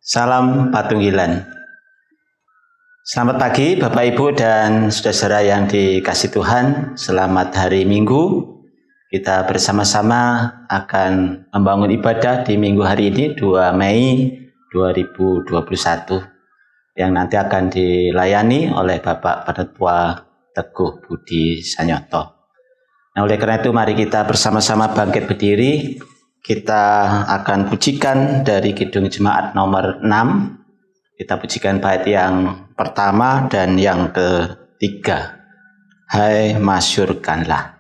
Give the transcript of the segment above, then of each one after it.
Salam Patunggilan. Selamat pagi Bapak Ibu dan saudara-saudara yang dikasihi Tuhan. Selamat hari Minggu. Kita bersama-sama akan membangun ibadah di minggu hari ini 2 Mei 2021 yang nanti akan dilayani oleh Bapak Penetua Teguh Budi Sanyoto. Nah, oleh karena itu mari kita bersama-sama bangkit berdiri. Kita akan pujikan dari Kidung Jemaat nomor 6. Kita pujikan bait yang pertama dan yang ketiga. Hai masyurkanlah.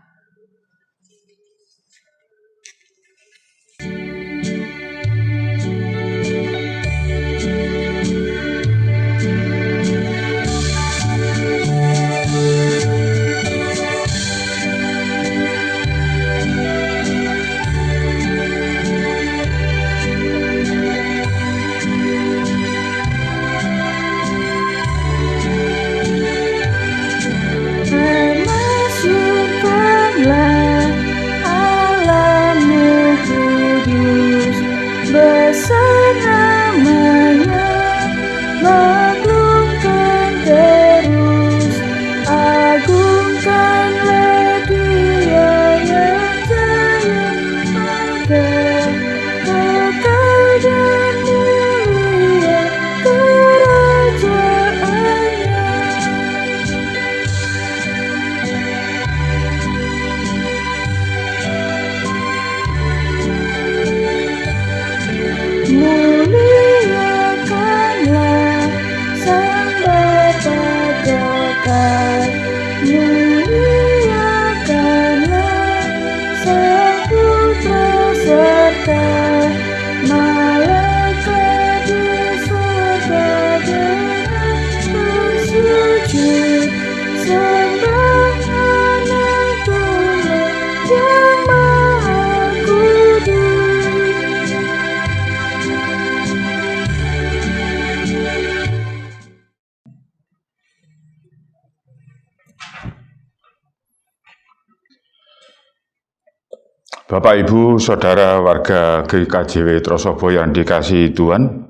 Bapak, Ibu, Saudara warga GKJW Trosobo yang dikasihi Tuhan,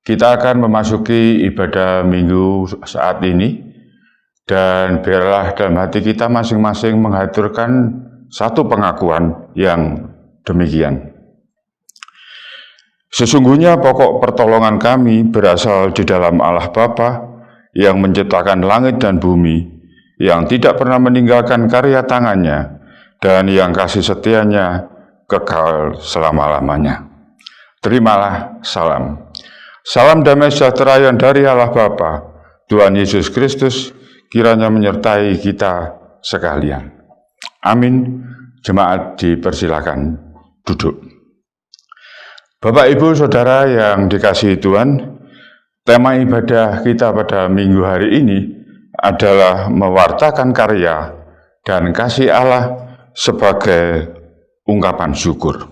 kita akan memasuki ibadah minggu saat ini, dan biarlah dalam hati kita masing-masing mengaturkan satu pengakuan yang demikian. Sesungguhnya pokok pertolongan kami berasal di dalam Allah Bapa yang menciptakan langit dan bumi, yang tidak pernah meninggalkan karya tangannya, dan yang kasih setianya kekal selama-lamanya. Terimalah salam. Salam damai sejahtera yang dari Allah Bapa, Tuhan Yesus Kristus, kiranya menyertai kita sekalian. Amin. Jemaat dipersilakan duduk. Bapak, Ibu, Saudara yang dikasihi Tuhan, tema ibadah kita pada minggu hari ini adalah mewartakan karya dan kasih Allah sebagai ungkapan syukur.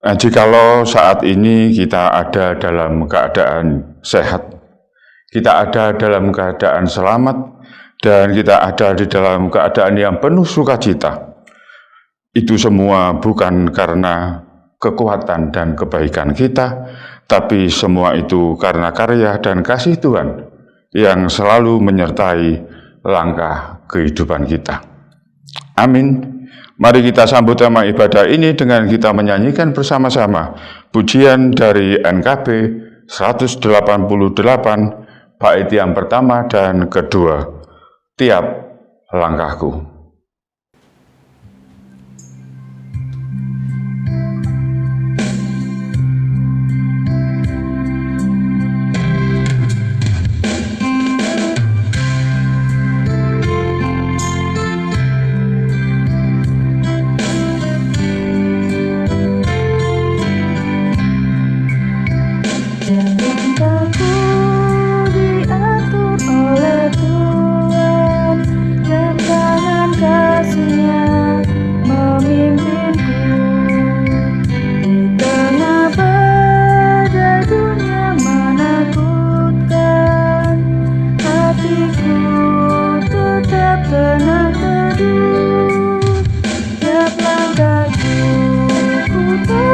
Nah, jikalau saat ini kita ada dalam keadaan sehat, kita ada dalam keadaan selamat, dan kita ada di dalam keadaan yang penuh sukacita, itu semua bukan karena kekuatan dan kebaikan kita, tapi semua itu karena karya dan kasih Tuhan yang selalu menyertai langkah kehidupan kita. Amin. Mari kita sambut tema ibadah ini dengan kita menyanyikan bersama-sama pujian dari NKB 188, bait yang pertama dan kedua, Tiap Langkahku.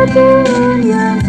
Tuhan yang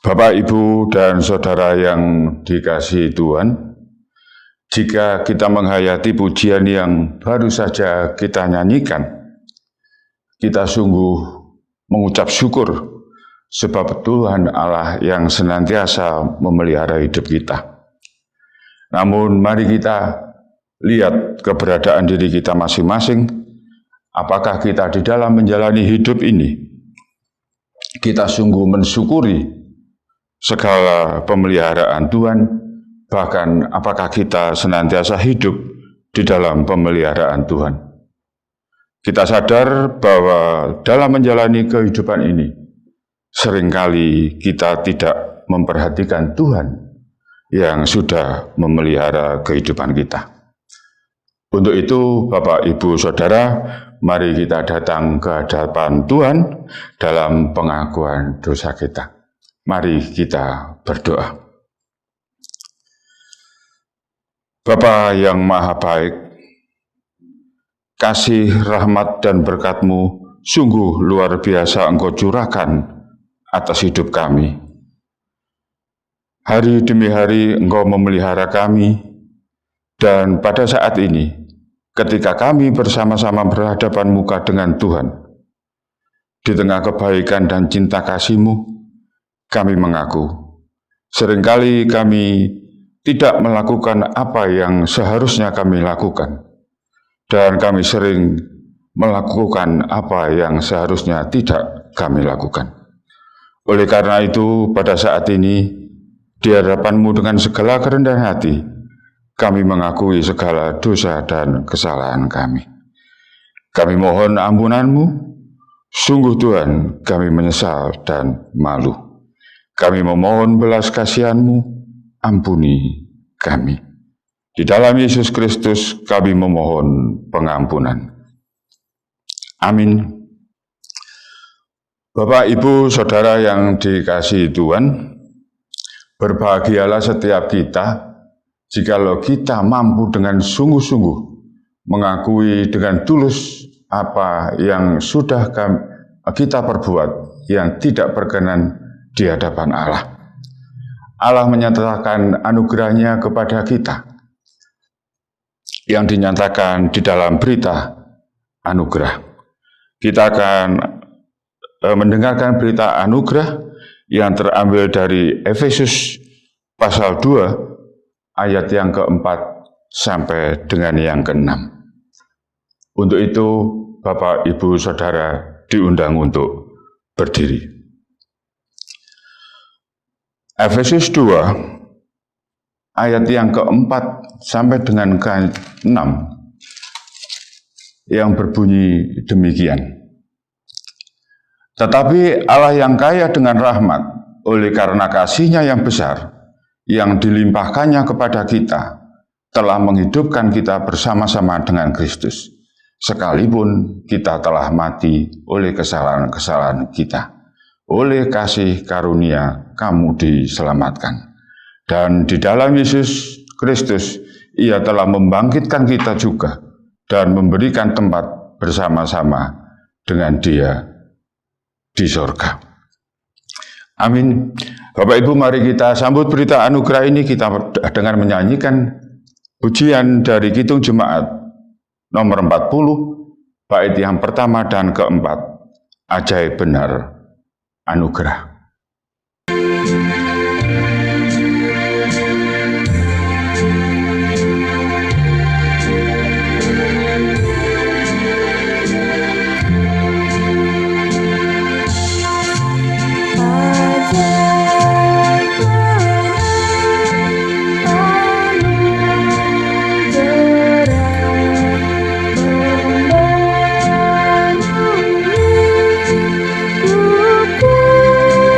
Bapak, Ibu, dan Saudara yang dikasihi Tuhan, jika kita menghayati pujian yang baru saja kita nyanyikan, kita sungguh mengucap syukur sebab Tuhan Allah yang senantiasa memelihara hidup kita. Namun mari kita lihat keberadaan diri kita masing-masing. Apakah kita di dalam menjalani hidup ini, kita sungguh mensyukuri segala pemeliharaan Tuhan, bahkan apakah kita senantiasa hidup di dalam pemeliharaan Tuhan. Kita sadar bahwa dalam menjalani kehidupan ini, seringkali kita tidak memperhatikan Tuhan yang sudah memelihara kehidupan kita. Untuk itu, Bapak, Ibu, Saudara, mari kita datang ke hadapan Tuhan dalam pengakuan dosa kita. Mari kita berdoa. Bapa yang Maha Baik, kasih, rahmat, dan berkat-Mu sungguh luar biasa Engkau curahkan atas hidup kami. Hari demi hari Engkau memelihara kami, dan pada saat ini, ketika kami bersama-sama berhadapan muka dengan Tuhan, di tengah kebaikan dan cinta kasih-Mu, kami mengaku, seringkali kami tidak melakukan apa yang seharusnya kami lakukan, dan kami sering melakukan apa yang seharusnya tidak kami lakukan. Oleh karena itu, pada saat ini, di hadapan-Mu dengan segala kerendahan hati, kami mengakui segala dosa dan kesalahan kami. Kami mohon ampunan-Mu, sungguh Tuhan, kami menyesal dan malu. Kami memohon belas kasihan-Mu, ampuni kami. Di dalam Yesus Kristus kami memohon pengampunan. Amin. Bapak, Ibu, Saudara yang dikasihi Tuhan, berbahagialah setiap kita jikalau kita mampu dengan sungguh-sungguh mengakui dengan tulus apa yang sudah kita perbuat yang tidak berkenan di hadapan Allah. Allah menyatakan anugerah-Nya kepada kita yang dinyatakan di dalam berita anugerah. Kita akan mendengarkan berita anugerah yang terambil dari Efesus pasal 2 ayat yang keempat sampai dengan yang keenam. Untuk itu, Bapak, Ibu, Saudara diundang untuk berdiri. Efesus 2 ayat yang keempat sampai dengan ke-6 yang berbunyi demikian. Tetapi Allah yang kaya dengan rahmat, oleh karena kasih-Nya yang besar, yang dilimpahkannya kepada kita, telah menghidupkan kita bersama-sama dengan Kristus, sekalipun kita telah mati oleh kesalahan-kesalahan kita. Oleh kasih karunia kamu diselamatkan. Dan di dalam Yesus Kristus, Ia telah membangkitkan kita juga dan memberikan tempat bersama-sama dengan Dia di sorga. Amin. Bapak, Ibu, mari kita sambut berita anugerah ini kita dengan menyanyikan pujian dari Kidung Jemaat nomor 40, bait yang pertama dan keempat, ajaib benar anugerah. Ku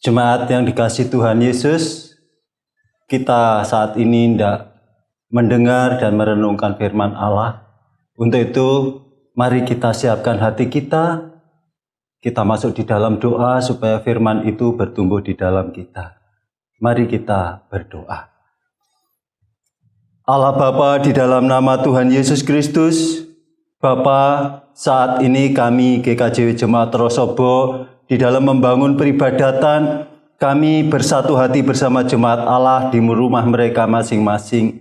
Jemaat yang dikasihi Tuhan Yesus, kita saat ini hendak mendengar dan merenungkan firman Allah. Untuk itu, mari kita siapkan hati kita masuk di dalam doa supaya firman itu bertumbuh di dalam kita. Mari kita berdoa. Allah Bapa, di dalam nama Tuhan Yesus Kristus, Bapa, saat ini kami GKJW Jemaat Trosobo di dalam membangun peribadatan, kami bersatu hati bersama jemaat Allah di rumah mereka masing-masing.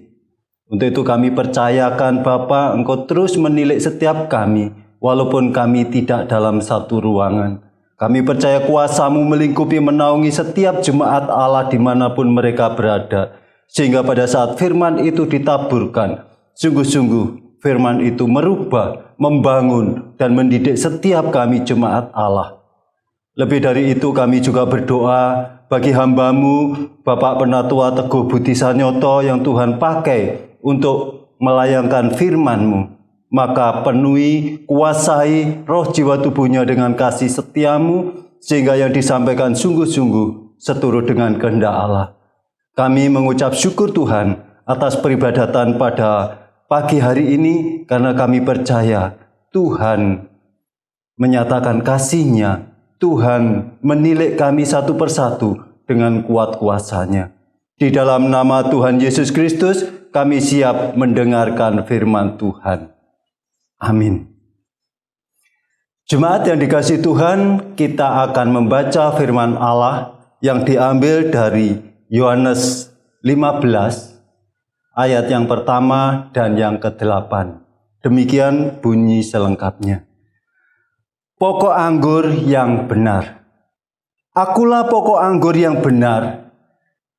Untuk itu kami percayakan Bapa, Engkau terus menilik setiap kami, walaupun kami tidak dalam satu ruangan. Kami percaya kuasa-Mu melingkupi menaungi setiap jemaat Allah dimanapun mereka berada. Sehingga pada saat firman itu ditaburkan, sungguh-sungguh firman itu merubah, membangun, dan mendidik setiap kami jemaat Allah. Lebih dari itu kami juga berdoa bagi hamba-Mu, Bapak Penatua Teguh Budi Sanyoto yang Tuhan pakai untuk melayangkan firman-Mu. Maka penuhi, kuasai roh jiwa tubuhnya dengan kasih setia-Mu, sehingga yang disampaikan sungguh-sungguh seturut dengan kehendak Allah. Kami mengucap syukur Tuhan atas peribadatan pada pagi hari ini, karena kami percaya Tuhan menyatakan kasih-Nya. Tuhan menilik kami satu persatu dengan kuat kuasa-Nya. Di dalam nama Tuhan Yesus Kristus, kami siap mendengarkan firman Tuhan. Amin. Jemaat yang dikasihi Tuhan, kita akan membaca firman Allah yang diambil dari Yohanes 15, ayat yang pertama dan yang ke-8. Demikian bunyi selengkapnya. Pokok anggur yang benar. Akulah pokok anggur yang benar,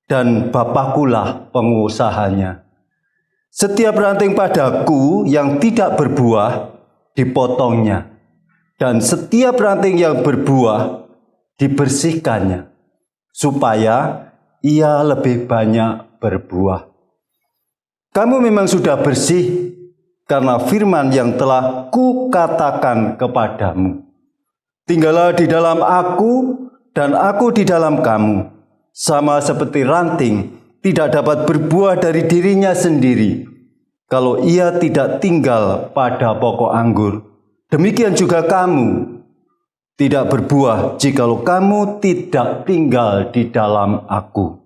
dan Bapakkulah pengusahanya. Setiap ranting padaku yang tidak berbuah, dipotongnya. Dan setiap ranting yang berbuah, dibersihkannya, supaya ia lebih banyak berbuah. Kamu memang sudah bersih, karena firman yang telah kukatakan kepadamu. Tinggallah di dalam aku, dan aku di dalam kamu. Sama seperti ranting tidak dapat berbuah dari dirinya sendiri, kalau ia tidak tinggal pada pokok anggur. Demikian juga kamu tidak berbuah jikalau kamu tidak tinggal di dalam aku.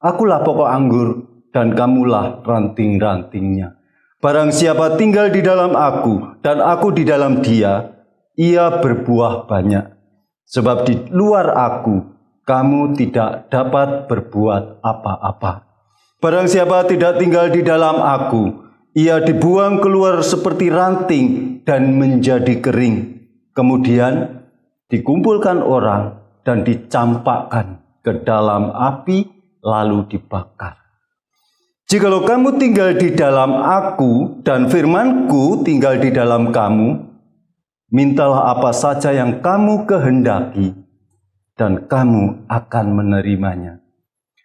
Akulah pokok anggur, dan kamulah ranting-rantingnya. Barang siapa tinggal di dalam aku, dan aku di dalam dia, ia berbuah banyak. Sebab di luar aku, kamu tidak dapat berbuat apa-apa. Barang siapa tidak tinggal di dalam aku, ia dibuang keluar seperti ranting dan menjadi kering. Kemudian dikumpulkan orang dan dicampakkan ke dalam api, lalu dibakar. Jikalau kamu tinggal di dalam aku dan firman-Ku tinggal di dalam kamu, mintalah apa saja yang kamu kehendaki, dan kamu akan menerimanya.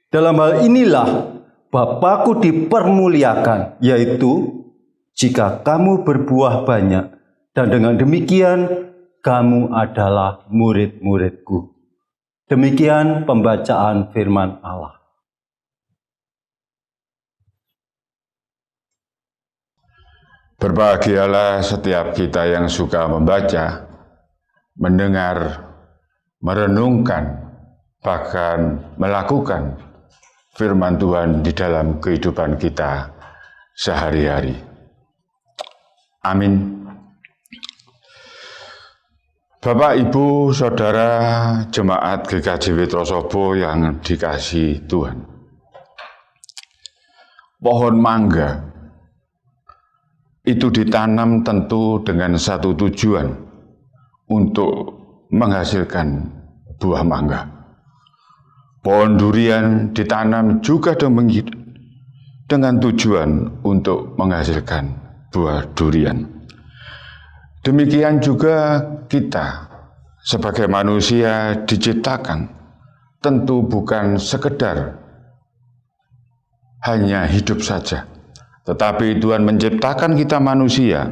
Dalam hal inilah Bapakku dipermuliakan, yaitu jika kamu berbuah banyak, dan dengan demikian kamu adalah murid-murid-Ku. Demikian pembacaan firman Allah. Berbahagialah setiap kita yang suka membaca, mendengar, merenungkan, bahkan melakukan firman Tuhan di dalam kehidupan kita sehari-hari. Amin. Bapak, Ibu, Saudara, Jemaat GKJW Trosobo yang dikasihi Tuhan. Pohon mangga itu ditanam tentu dengan satu tujuan, untuk menghasilkan buah mangga. Pohon durian ditanam juga dengan tujuan untuk menghasilkan buah durian. Demikian juga kita sebagai manusia diciptakan tentu bukan sekedar hanya hidup saja, tetapi Tuhan menciptakan kita manusia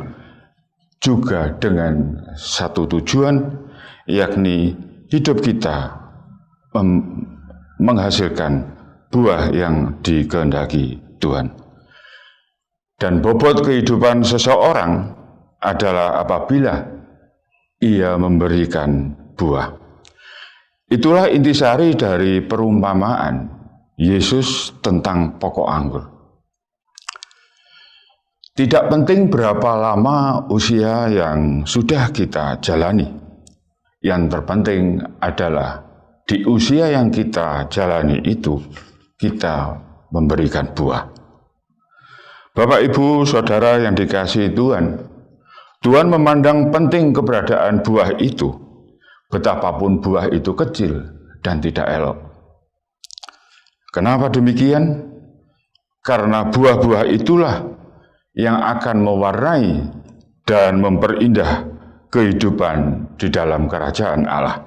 juga dengan satu tujuan, yakni hidup kita menghasilkan buah yang dikehendaki Tuhan. Dan bobot kehidupan seseorang adalah apabila ia memberikan buah. Itulah intisari dari perumpamaan Yesus tentang pokok anggur. Tidak penting berapa lama usia yang sudah kita jalani. Yang terpenting adalah di usia yang kita jalani itu, kita memberikan buah. Bapak, Ibu, Saudara yang dikasihi Tuhan, Tuhan memandang penting keberadaan buah itu, betapapun buah itu kecil dan tidak elok. Kenapa demikian? Karena buah-buah itulah yang akan mewarnai dan memperindah kehidupan di dalam kerajaan Allah.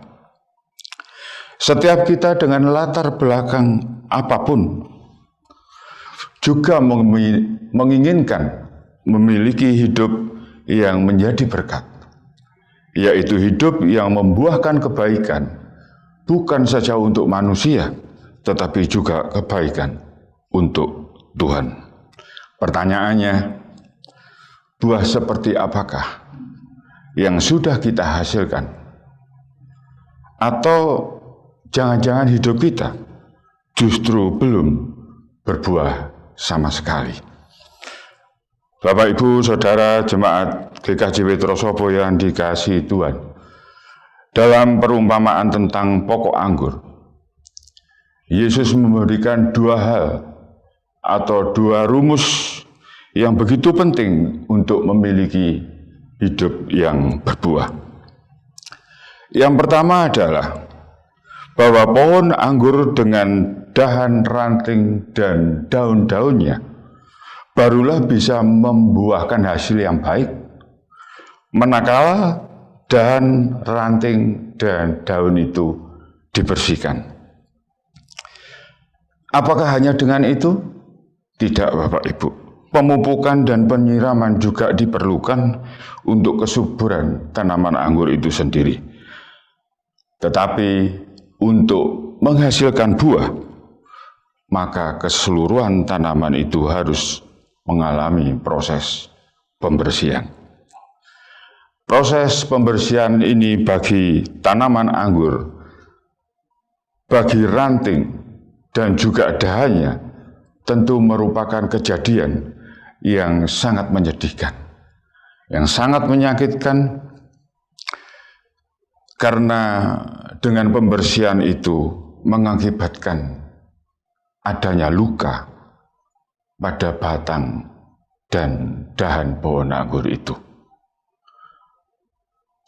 Setiap kita dengan latar belakang apapun juga menginginkan memiliki hidup yang menjadi berkat, yaitu hidup yang membuahkan kebaikan, bukan saja untuk manusia, tetapi juga kebaikan untuk Tuhan. Pertanyaannya, buah seperti apakah yang sudah kita hasilkan? Atau jangan-jangan hidup kita justru belum berbuah sama sekali? Bapak, Ibu, Saudara jemaat GKJ Petrosopo yang dikasihi Tuhan, dalam perumpamaan tentang pokok anggur, Yesus memberikan dua hal atau dua rumus yang begitu penting untuk memiliki hidup yang berbuah. Yang pertama adalah bahwa pohon anggur dengan dahan, ranting, dan daun-daunnya barulah bisa membuahkan hasil yang baik, manakala dahan, ranting, dan daun itu dibersihkan. Apakah hanya dengan itu? Tidak, Bapak Ibu. Pemupukan dan penyiraman juga diperlukan untuk kesuburan tanaman anggur itu sendiri. Tetapi untuk menghasilkan buah, maka keseluruhan tanaman itu harus mengalami proses pembersihan. Proses pembersihan ini bagi tanaman anggur, bagi ranting, dan juga dahannya tentu merupakan kejadian yang sangat menyedihkan, yang sangat menyakitkan, karena dengan pembersihan itu mengakibatkan adanya luka pada batang dan dahan pohon anggur itu.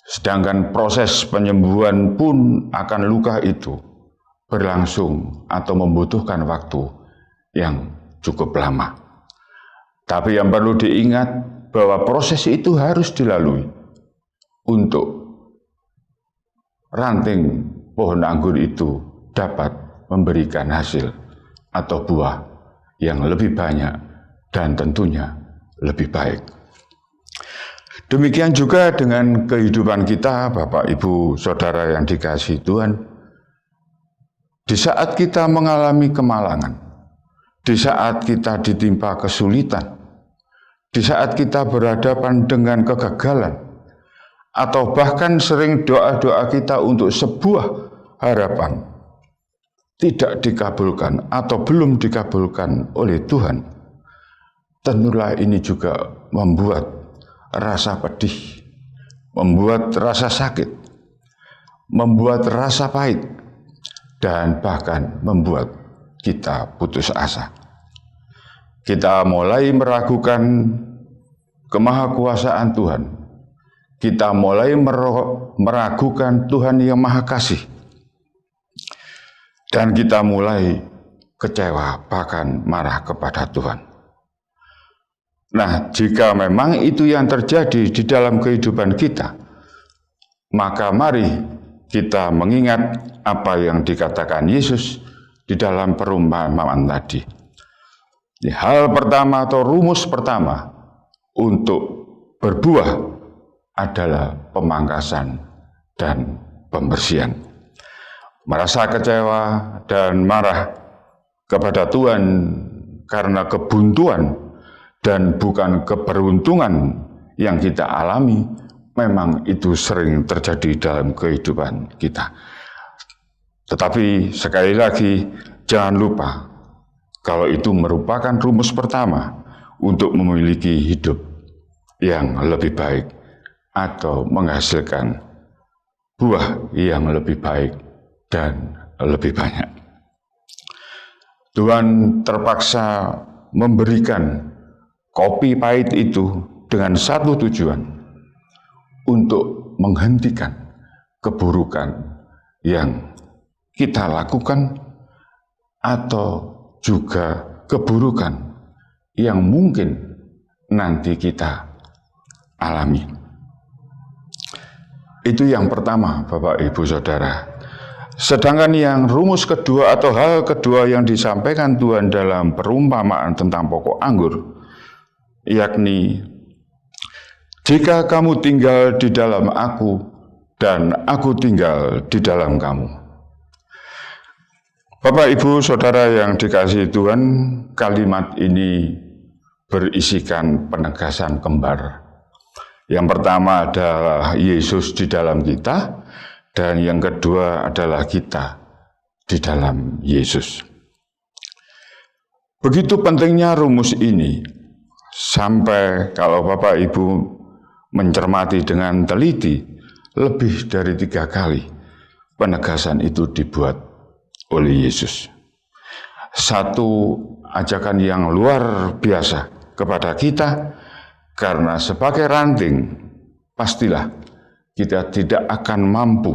Sedangkan proses penyembuhan pun akan luka itu berlangsung atau membutuhkan waktu yang cukup lama. Tapi yang perlu diingat bahwa proses itu harus dilalui untuk ranting pohon anggur itu dapat memberikan hasil atau buah yang lebih banyak dan tentunya lebih baik. Demikian juga dengan kehidupan kita, Bapak, Ibu, Saudara yang dikasihi Tuhan. Di saat kita mengalami kemalangan, di saat kita ditimpa kesulitan, di saat kita berhadapan dengan kegagalan, atau bahkan sering doa-doa kita untuk sebuah harapan tidak dikabulkan atau belum dikabulkan oleh Tuhan, tentulah ini juga membuat rasa pedih, membuat rasa sakit, membuat rasa pahit, dan bahkan membuat kita putus asa. Kita mulai meragukan kemahakuasaan Tuhan. Kita mulai meragukan Tuhan yang Maha Kasih. Dan kita mulai kecewa, bahkan marah kepada Tuhan. Nah, jika memang itu yang terjadi di dalam kehidupan kita, maka mari kita mengingat apa yang dikatakan Yesus di dalam perumpamaan tadi. Hal pertama atau rumus pertama untuk berbuah adalah pemangkasan dan pembersihan. merasa kecewa dan marah kepada Tuhan karena kebuntuan dan bukan keberuntungan yang kita alami, memang itu sering terjadi dalam kehidupan kita. Tetapi sekali lagi, jangan lupa kalau itu merupakan rumus pertama untuk memiliki hidup yang lebih baik atau menghasilkan buah yang lebih baik dan lebih banyak. Tuhan terpaksa memberikan kopi pahit itu dengan satu tujuan, untuk menghentikan keburukan yang kita lakukan atau juga keburukan yang mungkin nanti kita alami. Itu yang pertama, Bapak Ibu Saudara. Sedangkan yang rumus kedua atau hal kedua yang disampaikan Tuhan dalam perumpamaan tentang pokok anggur, yakni jika kamu tinggal di dalam aku dan aku tinggal di dalam kamu. Bapak, Ibu, Saudara yang dikasihi Tuhan, kalimat ini berisikan penegasan kembar. Yang pertama adalah Yesus di dalam kita, dan yang kedua adalah kita di dalam Yesus. Begitu pentingnya rumus ini, sampai kalau Bapak Ibu mencermati dengan teliti, lebih dari 3 kali penegasan itu dibuat oleh Yesus. Satu ajakan yang luar biasa kepada kita, karena sebagai ranting, pastilah kita tidak akan mampu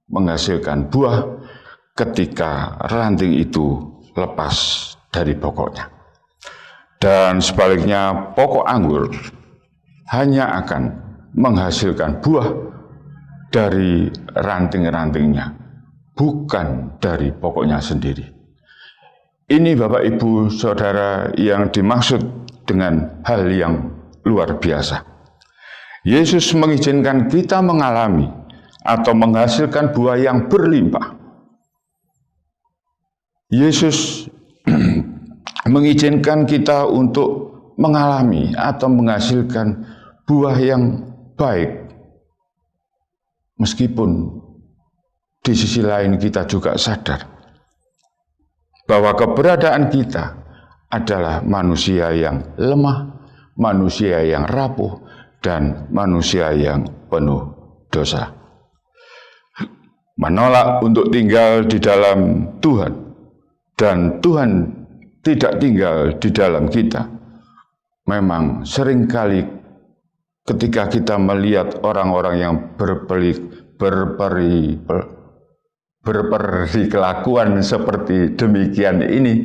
menghasilkan buah ketika ranting itu lepas dari pokoknya. Dan sebaliknya, pokok anggur hanya akan menghasilkan buah dari ranting-rantingnya, bukan dari pokoknya sendiri. Ini Bapak Ibu Saudara yang dimaksud dengan hal yang luar biasa. Yesus mengizinkan kita mengalami atau menghasilkan buah yang berlimpah. Yesus mengizinkan kita untuk mengalami atau menghasilkan buah yang baik, meskipun di sisi lain kita juga sadar bahwa keberadaan kita adalah manusia yang lemah, manusia yang rapuh, dan manusia yang penuh dosa. Menolak untuk tinggal di dalam Tuhan, dan Tuhan tidak tinggal di dalam kita, memang seringkali ketika kita melihat orang-orang yang berperikelakuan seperti demikian ini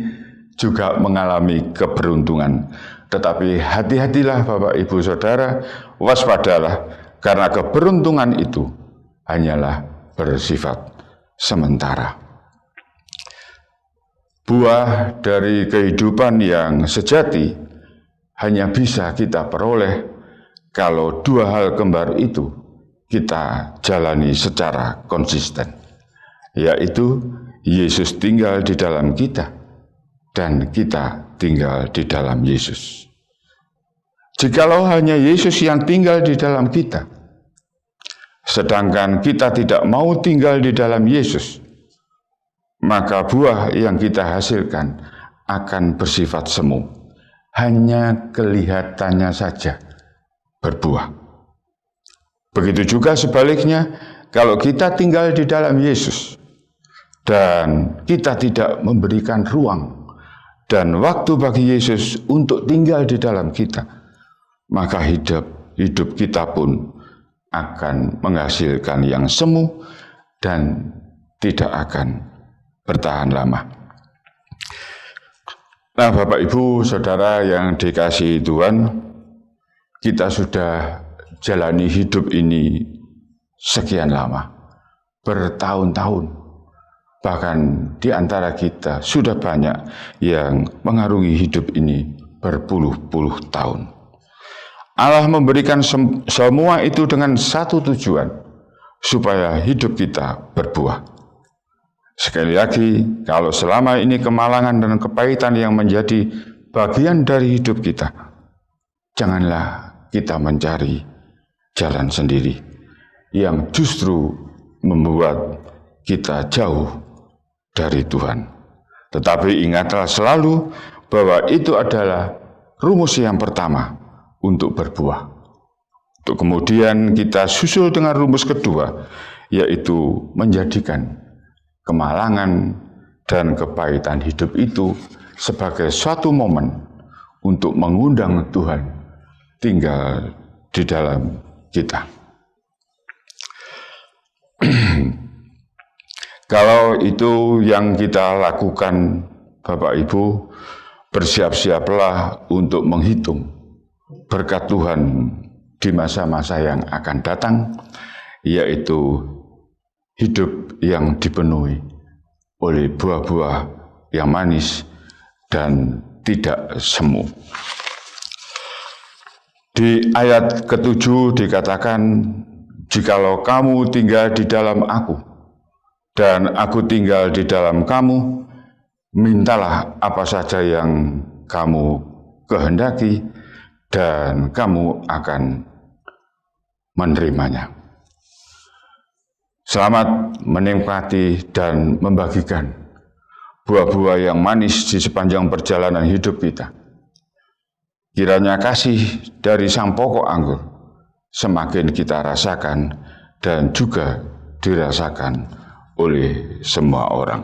juga mengalami keberuntungan. Tetapi hati-hatilah Bapak Ibu Saudara, waspadalah, karena keberuntungan itu hanyalah bersifat sementara. Buah dari kehidupan yang sejati hanya bisa kita peroleh kalau 2 hal kembar itu kita jalani secara konsisten, yaitu Yesus tinggal di dalam kita dan kita tinggal di dalam Yesus. Jikalau hanya Yesus yang tinggal di dalam kita, sedangkan kita tidak mau tinggal di dalam Yesus, maka buah yang kita hasilkan akan bersifat semu, hanya kelihatannya saja berbuah. Begitu juga sebaliknya, kalau kita tinggal di dalam Yesus dan kita tidak memberikan ruang dan waktu bagi Yesus untuk tinggal di dalam kita, maka hidup kita pun akan menghasilkan yang semu dan tidak akan bertahan lama. Nah, Bapak Ibu Saudara yang dikasihi Tuhan, kita sudah jalani hidup ini sekian lama, bertahun-tahun. Bahkan di antara kita sudah banyak yang mengarungi hidup ini berpuluh-puluh tahun. Allah memberikan semua itu dengan satu tujuan, supaya hidup kita berbuah. Sekali lagi, kalau selama ini kemalangan dan kepahitan yang menjadi bagian dari hidup kita, janganlah kita mencari jalan sendiri yang justru membuat kita jauh dari Tuhan. Tetapi ingatlah selalu bahwa itu adalah rumus yang pertama untuk berbuah. Untuk kemudian kita susul dengan rumus kedua, yaitu menjadikan kemalangan dan kepahitan hidup itu sebagai suatu momen untuk mengundang Tuhan tinggal di dalam kita. Kalau itu yang kita lakukan, Bapak Ibu, bersiap-siaplah untuk menghitung berkat Tuhan di masa-masa yang akan datang, yaitu hidup yang dipenuhi oleh buah-buah yang manis dan tidak semu. Di ayat ke-7 dikatakan, jikalau kamu tinggal di dalam aku, dan aku tinggal di dalam kamu, mintalah apa saja yang kamu kehendaki, dan kamu akan menerimanya. Selamat menikmati dan membagikan buah-buah yang manis di sepanjang perjalanan hidup kita. Kiranya kasih dari sang pokok anggur semakin kita rasakan dan juga dirasakan oleh semua orang.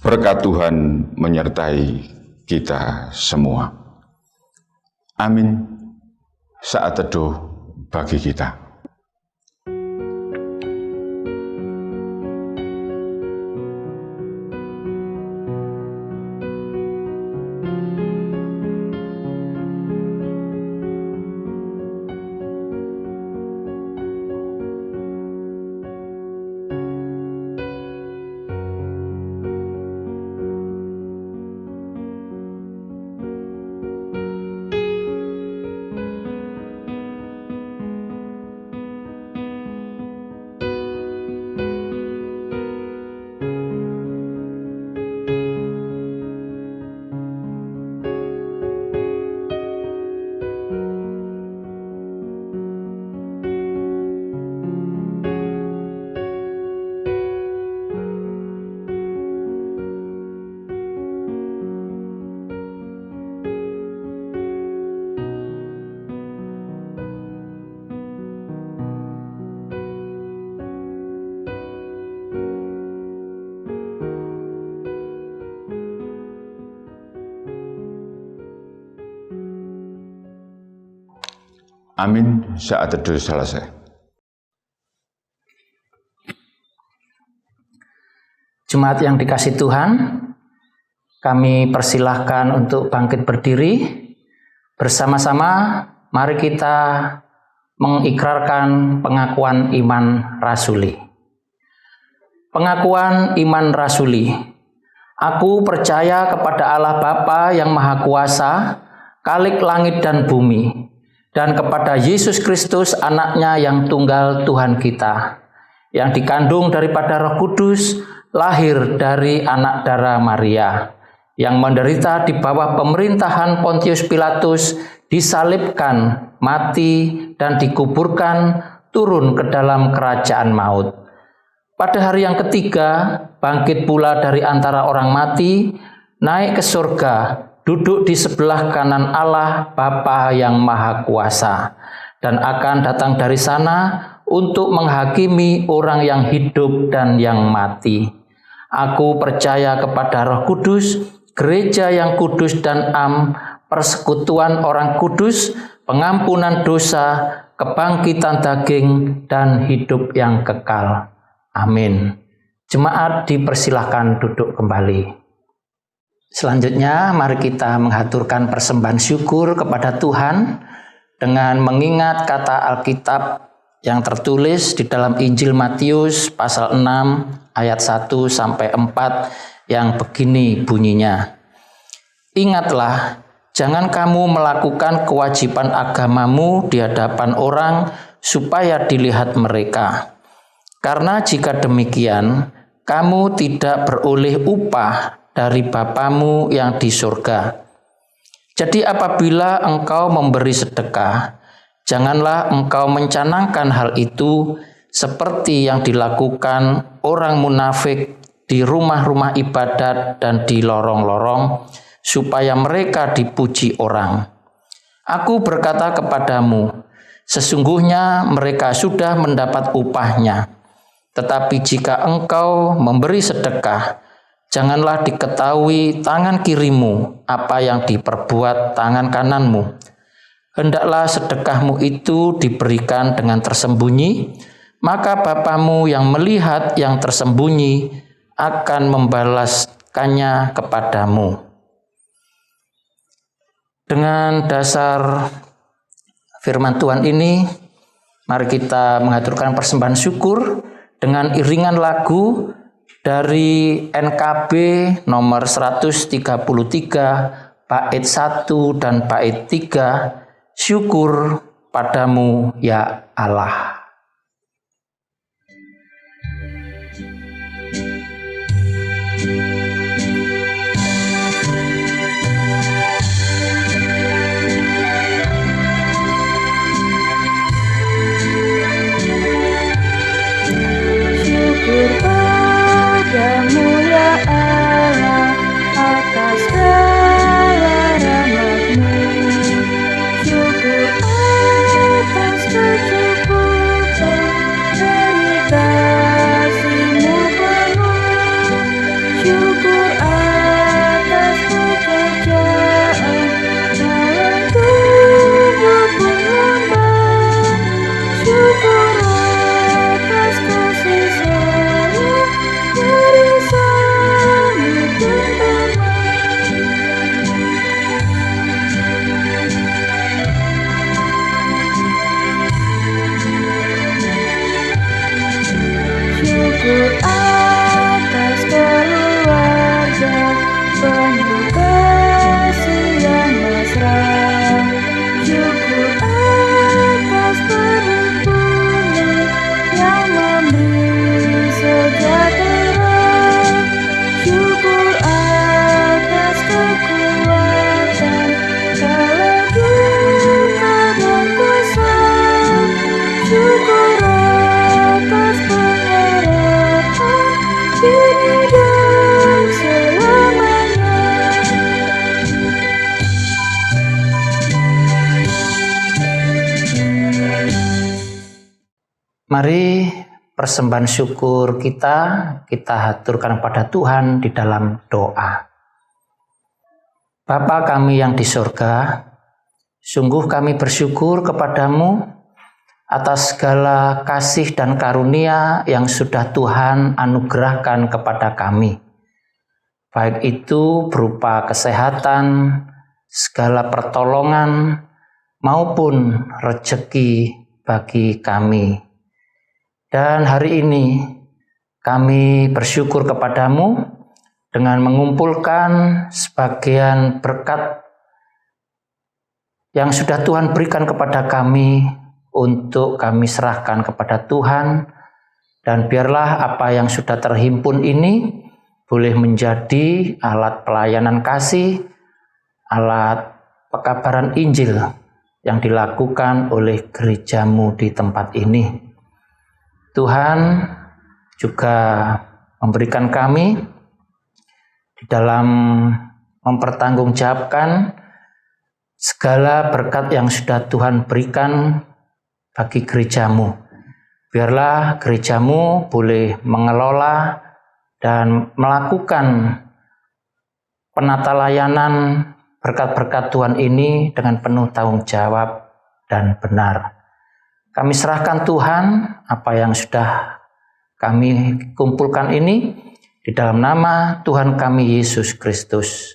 Berkat Tuhan menyertai kita semua. Amin. Saat teduh bagi kita. Amin. Saat teduh selesai. Jemaat yang dikasihi Tuhan, kami persilahkan untuk bangkit berdiri. Bersama-sama mari kita mengikrarkan pengakuan iman rasuli. Pengakuan iman rasuli. Aku percaya kepada Allah Bapa yang Maha Kuasa, Khalik langit dan bumi, dan kepada Yesus Kristus anaknya yang tunggal Tuhan kita, yang dikandung daripada Roh Kudus, lahir dari anak darah Maria, yang menderita di bawah pemerintahan Pontius Pilatus, disalibkan, mati, dan dikuburkan, turun ke dalam kerajaan maut. Pada hari yang ketiga, bangkit pula dari antara orang mati, naik ke surga, duduk di sebelah kanan Allah Bapa yang Maha Kuasa, dan akan datang dari sana untuk menghakimi orang yang hidup dan yang mati. Aku percaya kepada Roh Kudus, gereja yang kudus dan am, persekutuan orang kudus, pengampunan dosa, kebangkitan daging, dan hidup yang kekal. Amin. Jemaat dipersilahkan duduk kembali. Selanjutnya, mari kita menghaturkan persembahan syukur kepada Tuhan dengan mengingat kata Alkitab yang tertulis di dalam Injil Matius pasal 6 ayat 1 sampai 4 yang begini bunyinya. Ingatlah, jangan kamu melakukan kewajiban agamamu di hadapan orang supaya dilihat mereka. Karena jika demikian, kamu tidak beroleh upah dari Bapamu yang di surga. Jadi apabila engkau memberi sedekah, janganlah engkau mencanangkan hal itu seperti yang dilakukan orang munafik di rumah-rumah ibadat dan di lorong-lorong, supaya mereka dipuji orang. Aku berkata kepadamu, sesungguhnya mereka sudah mendapat upahnya. Tetapi jika engkau memberi sedekah, janganlah diketahui tangan kirimu apa yang diperbuat tangan kananmu. Hendaklah sedekahmu itu diberikan dengan tersembunyi, maka Bapamu yang melihat yang tersembunyi akan membalaskannya kepadamu. Dengan dasar firman Tuhan ini, mari kita mengaturkan persembahan syukur dengan iringan lagu dari NKB nomor 133, bait 1 dan bait 3, Syukur padamu ya Allah. Syukur padamu ya Allah atas segala rahmat-Mu. Syukur atas kecukupan dari kasih-Mu penuh. Syukur atas pekerjaan dalam tubuh hamba. Syukur atas kasih sayang dari Sang Pencipta. Syukur atas keluarga penuh kasih yang mesra. Syukur atas perempuan yang memberi sejahtera. Syukur atas kekuatan kala duka dan kuasa. Syukur atas pengharapan kini dan selamanya. Mari persembahan syukur kita haturkan pada Tuhan di dalam doa. Bapa kami yang di surga, sungguh kami bersyukur kepadamu atas segala kasih dan karunia yang sudah Tuhan anugerahkan kepada kami. Baik itu berupa kesehatan, segala pertolongan, maupun rezeki bagi kami. Dan hari ini kami bersyukur kepadamu dengan mengumpulkan sebagian berkat yang sudah Tuhan berikan kepada kami untuk kami serahkan kepada Tuhan. Dan biarlah apa yang sudah terhimpun ini boleh menjadi alat pelayanan kasih, alat pekabaran Injil yang dilakukan oleh gerejamu di tempat ini. Tuhan juga memberikan kami di dalam mempertanggungjawabkan segala berkat yang sudah Tuhan berikan bagi gerejamu. Biarlah gerejamu boleh mengelola dan melakukan penata layanan berkat-berkat Tuhan ini dengan penuh tanggung jawab dan benar. Kami serahkan Tuhan apa yang sudah kami kumpulkan ini di dalam nama Tuhan kami Yesus Kristus.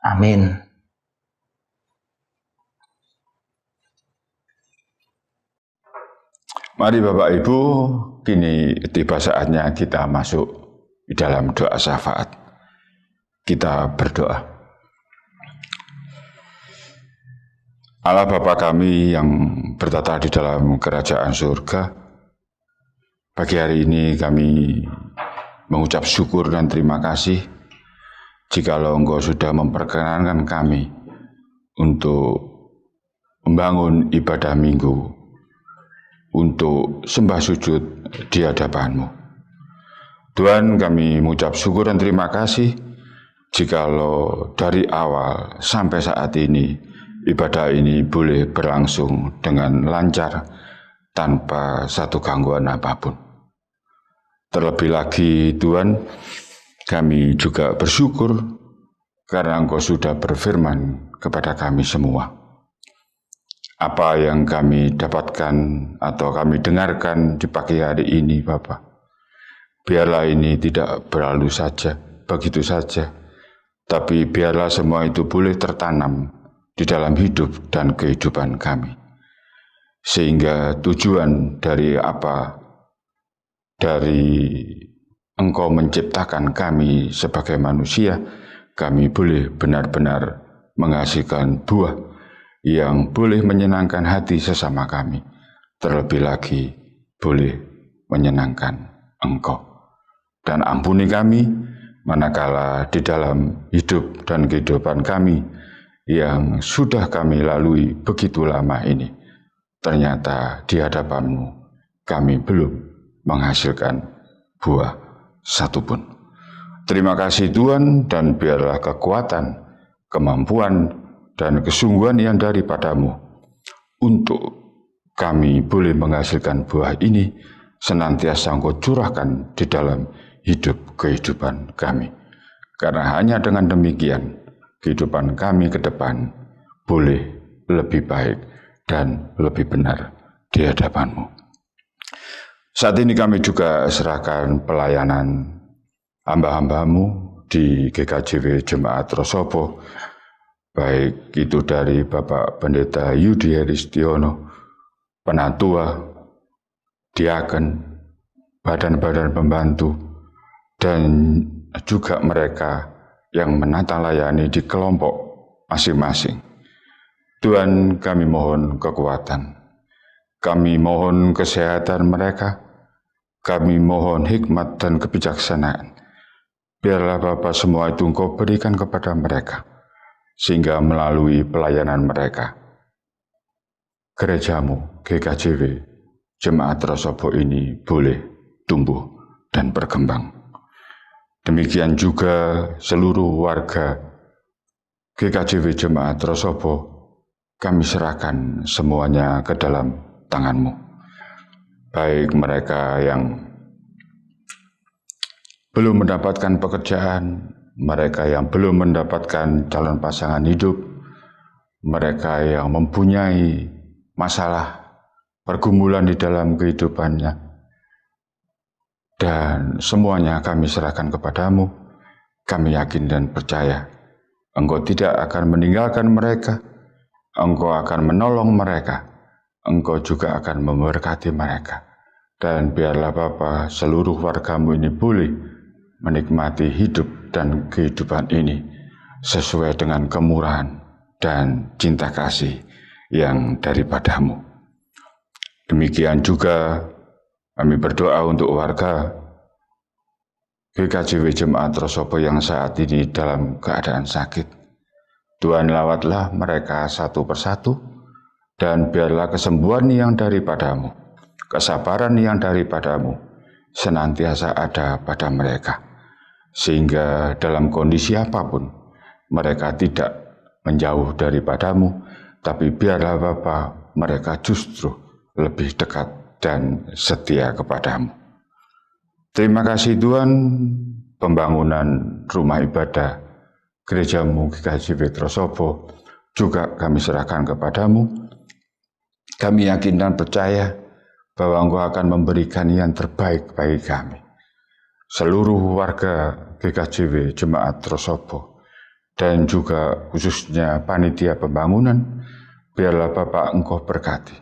Amin. Mari Bapak Ibu, kini tiba saatnya kita masuk di dalam doa syafaat. Kita berdoa. Allah Bapa kami yang bertata di dalam kerajaan surga, pagi hari ini kami mengucap syukur dan terima kasih jikalau Engkau sudah memperkenankan kami untuk membangun ibadah minggu, untuk sembah sujud di hadapan-Mu. Tuhan, kami mengucap syukur dan terima kasih jikalau dari awal sampai saat ini ibadah ini boleh berlangsung dengan lancar tanpa satu gangguan apapun. Terlebih lagi Tuhan, kami juga bersyukur karena Engkau sudah berfirman kepada kami semua. Apa yang kami dapatkan atau kami dengarkan di pagi hari ini, Bapa, biarlah ini tidak berlalu saja, begitu saja, tapi biarlah semua itu boleh tertanam di dalam hidup dan kehidupan kami. Sehingga tujuan dari Engkau menciptakan kami sebagai manusia, kami boleh benar-benar menghasilkan buah yang boleh menyenangkan hati sesama kami, terlebih lagi boleh menyenangkan Engkau. Dan ampuni kami manakala di dalam hidup dan kehidupan kami yang sudah kami lalui begitu lama ini, ternyata di hadapan-Mu kami belum menghasilkan buah satupun. Terima kasih Tuhan, dan biarlah kekuatan, kemampuan, dan kesungguhan yang daripada-Mu untuk kami boleh menghasilkan buah ini senantiasa Engkau curahkan di dalam hidup kehidupan kami. Karena hanya dengan demikian kehidupan kami ke depan boleh lebih baik dan lebih benar di hadapan-Mu. Saat ini kami juga serahkan pelayanan hamba-hamba-Mu di GKJW Jemaat Trosopo, baik itu dari Bapak Pendeta Yudi Heristiono, penatua, diaken, badan-badan pembantu, dan juga mereka yang menata layani di kelompok masing-masing. Tuhan, kami mohon kekuatan, kami mohon kesehatan mereka, kami mohon hikmat dan kebijaksanaan. Biarlah Bapa semua itu Engkau berikan kepada mereka, sehingga melalui pelayanan mereka, gereja-Mu, GKJW, Jemaat Trosopo ini boleh tumbuh dan berkembang. Demikian juga seluruh warga GKJW Jemaat Trosopo, kami serahkan semuanya ke dalam tangan-Mu. Baik mereka yang belum mendapatkan pekerjaan, mereka yang belum mendapatkan calon pasangan hidup, mereka yang mempunyai masalah, pergumulan di dalam kehidupannya, dan semuanya kami serahkan kepada-Mu. Kami yakin dan percaya Engkau tidak akan meninggalkan mereka, Engkau akan menolong mereka, Engkau juga akan memberkati mereka. Dan biarlah Bapa seluruh warga-Mu ini boleh menikmati hidup dan kehidupan ini sesuai dengan kemurahan dan cinta kasih yang daripada-Mu. Demikian juga kami berdoa untuk warga GKJW Jemaat Trosopo yang saat ini dalam keadaan sakit. Tuhan, lawatlah mereka satu persatu, dan biarlah kesembuhan yang daripada-Mu, kesabaran yang daripada-Mu senantiasa ada pada mereka, sehingga dalam kondisi apapun mereka tidak menjauh daripada-Mu, tapi biarlah Bapa mereka justru lebih dekat dan setia kepada-Mu. Terima kasih Tuhan, pembangunan rumah ibadah gereja-Mu GKJW Trosopo juga kami serahkan kepada-Mu. Kami yakin dan percaya bahwa Engkau akan memberikan yang terbaik bagi kami. Seluruh warga GKJW Jemaat Trosopo dan juga khususnya panitia pembangunan, biarlah Bapak Engkau berkati,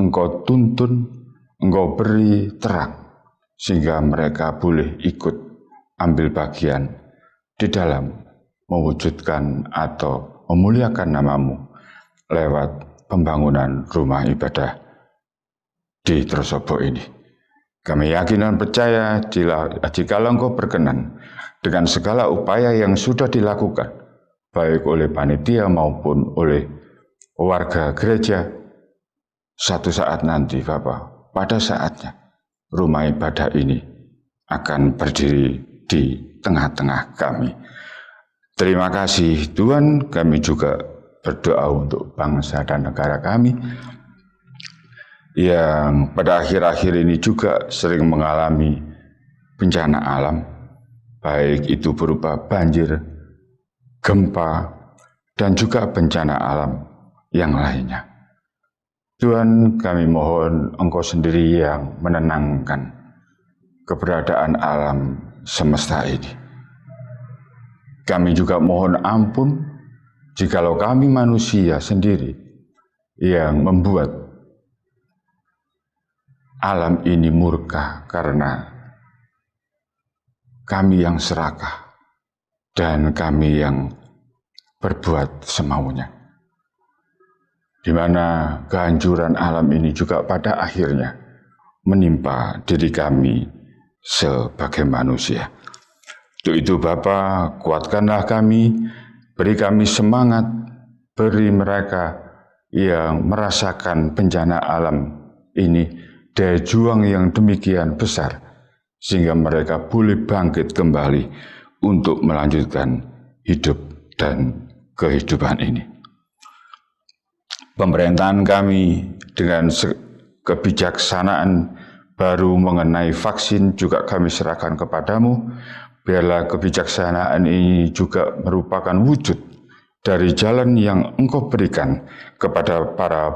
Engkau tuntun, Engkau beri terang, sehingga mereka boleh ikut ambil bagian di dalam mewujudkan atau memuliakan nama-Mu lewat pembangunan rumah ibadah di Trosopo ini. Kami yakin dan percaya jika Engkau berkenan dengan segala upaya yang sudah dilakukan, baik oleh panitia maupun oleh warga gereja, satu saat nanti Bapa, pada saatnya rumah ibadah ini akan berdiri di tengah-tengah kami. Terima kasih Tuhan, kami juga berdoa untuk bangsa dan negara kami yang pada akhir-akhir ini juga sering mengalami bencana alam, baik itu berupa banjir, gempa, dan juga bencana alam yang lainnya. Tuhan, kami mohon Engkau sendiri yang menenangkan keberadaan alam semesta ini. Kami juga mohon ampun jikalau kami manusia sendiri yang membuat alam ini murka karena kami yang serakah dan kami yang berbuat semaunya, di mana kehancuran alam ini juga pada akhirnya menimpa diri kami sebagai manusia. Untuk itu Bapa, kuatkanlah kami, beri kami semangat, beri mereka yang merasakan bencana alam ini daya juang yang demikian besar, sehingga mereka boleh bangkit kembali untuk melanjutkan hidup dan kehidupan ini. Pemerintahan kami dengan kebijaksanaan baru mengenai vaksin juga kami serahkan kepadamu. Biarlah kebijaksanaan ini juga merupakan wujud dari jalan yang Engkau berikan kepada para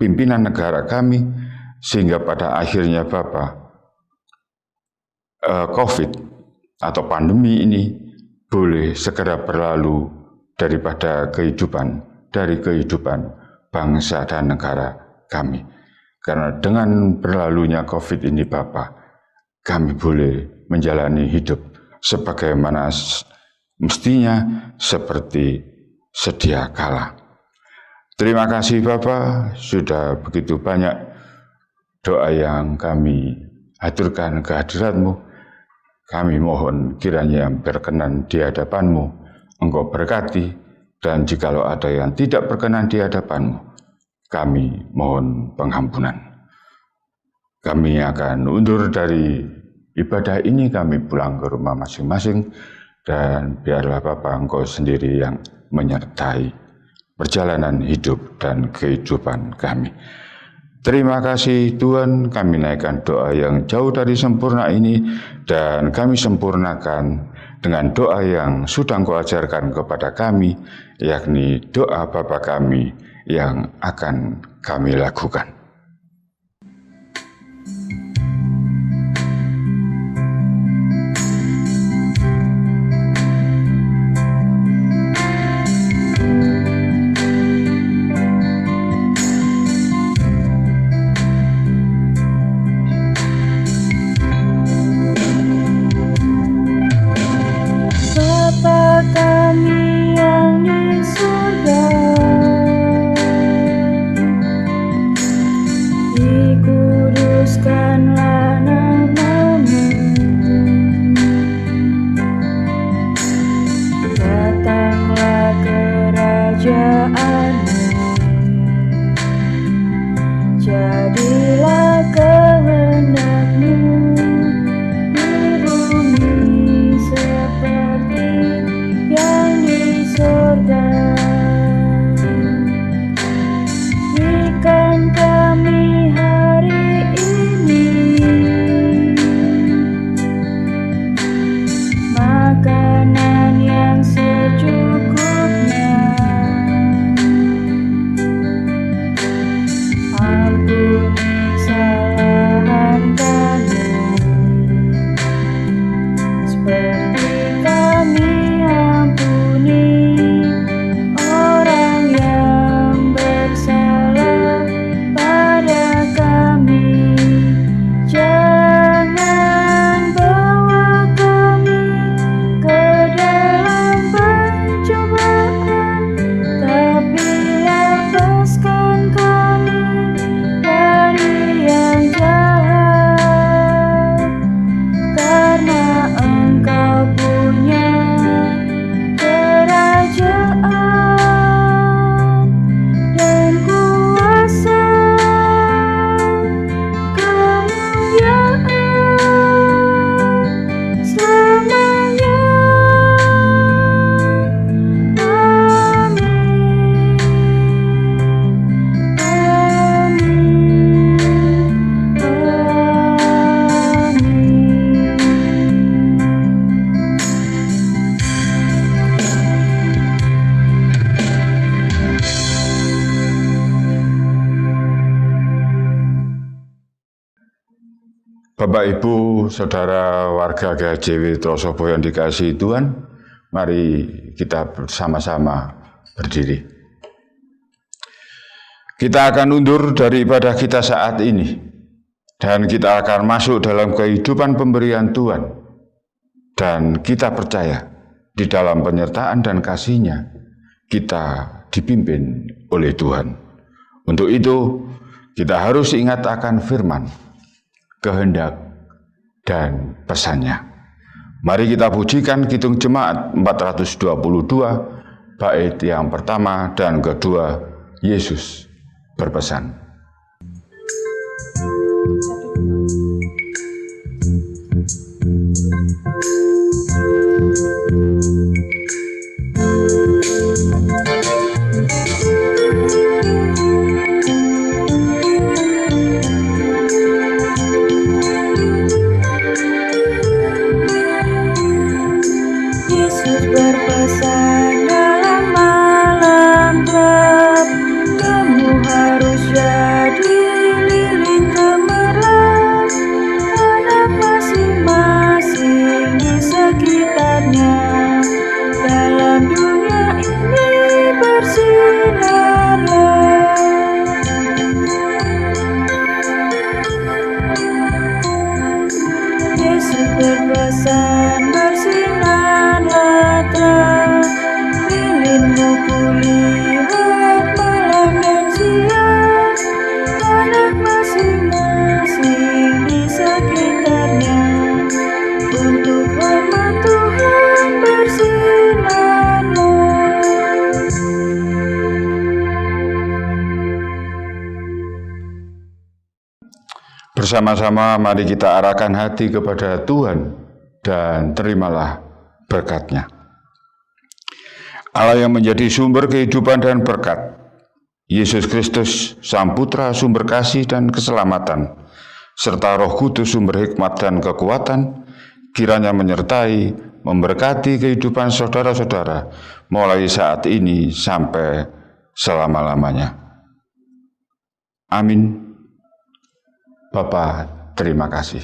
pimpinan negara kami, sehingga pada akhirnya Bapa, COVID atau pandemi ini boleh segera berlalu dari kehidupan bangsa dan negara kami. Karena dengan berlalunya COVID ini Bapa, kami boleh menjalani hidup sebagaimana mestinya seperti sedia kala. Terima kasih Bapa, sudah begitu banyak doa yang kami haturkan ke hadirat-Mu. Kami mohon kiranya yang berkenan di hadapan-Mu, Engkau berkati, dan jikalau ada yang tidak berkenan di hadapan-Mu, kami mohon pengampunan. Kami akan undur dari ibadah ini, kami pulang ke rumah masing-masing, dan biarlah Bapa Engkau sendiri yang menyertai perjalanan hidup dan kehidupan kami. Terima kasih Tuhan, kami naikkan doa yang jauh dari sempurna ini dan kami sempurnakan dengan doa yang sudah Engkau ajarkan kepada kami, yakni doa Bapa kami yang akan kami lakukan. Jadilah kehendak-Mu di bumi seperti yang di surga. Berikan kami hari ini makanan yang secukupnya. Ampuni Bapak, Ibu, Saudara warga GHJW Trosobo yang dikasihi Tuhan, mari kita bersama-sama berdiri. Kita akan undur dari ibadah kita saat ini, dan kita akan masuk dalam kehidupan pemberian Tuhan. Dan kita percaya di dalam penyertaan dan kasih-Nya, kita dipimpin oleh Tuhan. Untuk itu, kita harus ingat akan firman, kehendak, dan pesannya. Mari kita pujikan Kidung Jemaat 422, bait yang pertama dan kedua, Yesus berpesan. Yesus berpesan dalam malam gelap, kamu harus jadi lilin gemerlap, anak masing-masing di sekitarnya. Dalam dunia ini bersinarlah. Yesus berpesan, bersinarlah terang, lilinmu kulihat malam dan siang, anak masing-masing di sekitarnya. Untuk hormat Tuhan bersinarlah. Bersama-sama mari kita arahkan hati kepada Tuhan dan terimalah berkat-Nya. Allah yang menjadi sumber kehidupan dan berkat, Yesus Kristus, Sang Putra sumber kasih dan keselamatan, serta Roh Kudus sumber hikmat dan kekuatan, kiranya menyertai, memberkati kehidupan saudara-saudara, mulai saat ini sampai selama-lamanya. Amin. Bapa, terima kasih.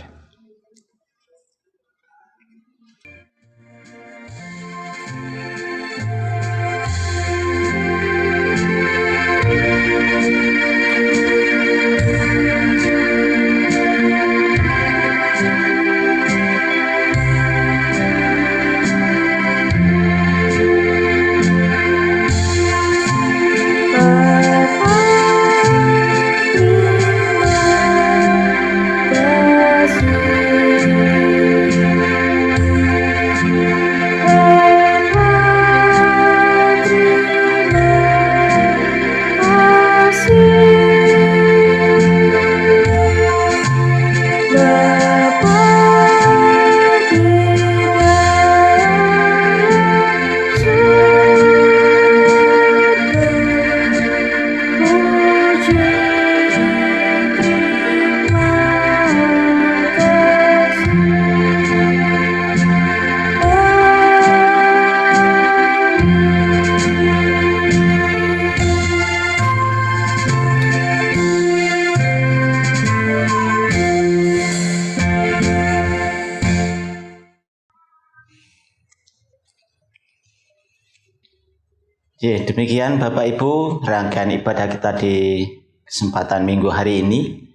Demikian Bapak Ibu rangkaian ibadah kita di kesempatan minggu hari ini.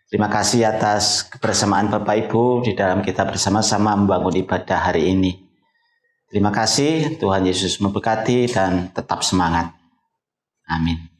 Terima kasih atas kebersamaan Bapak Ibu di dalam kita bersama-sama membangun ibadah hari ini. Terima kasih, Tuhan Yesus memberkati dan tetap semangat. Amin.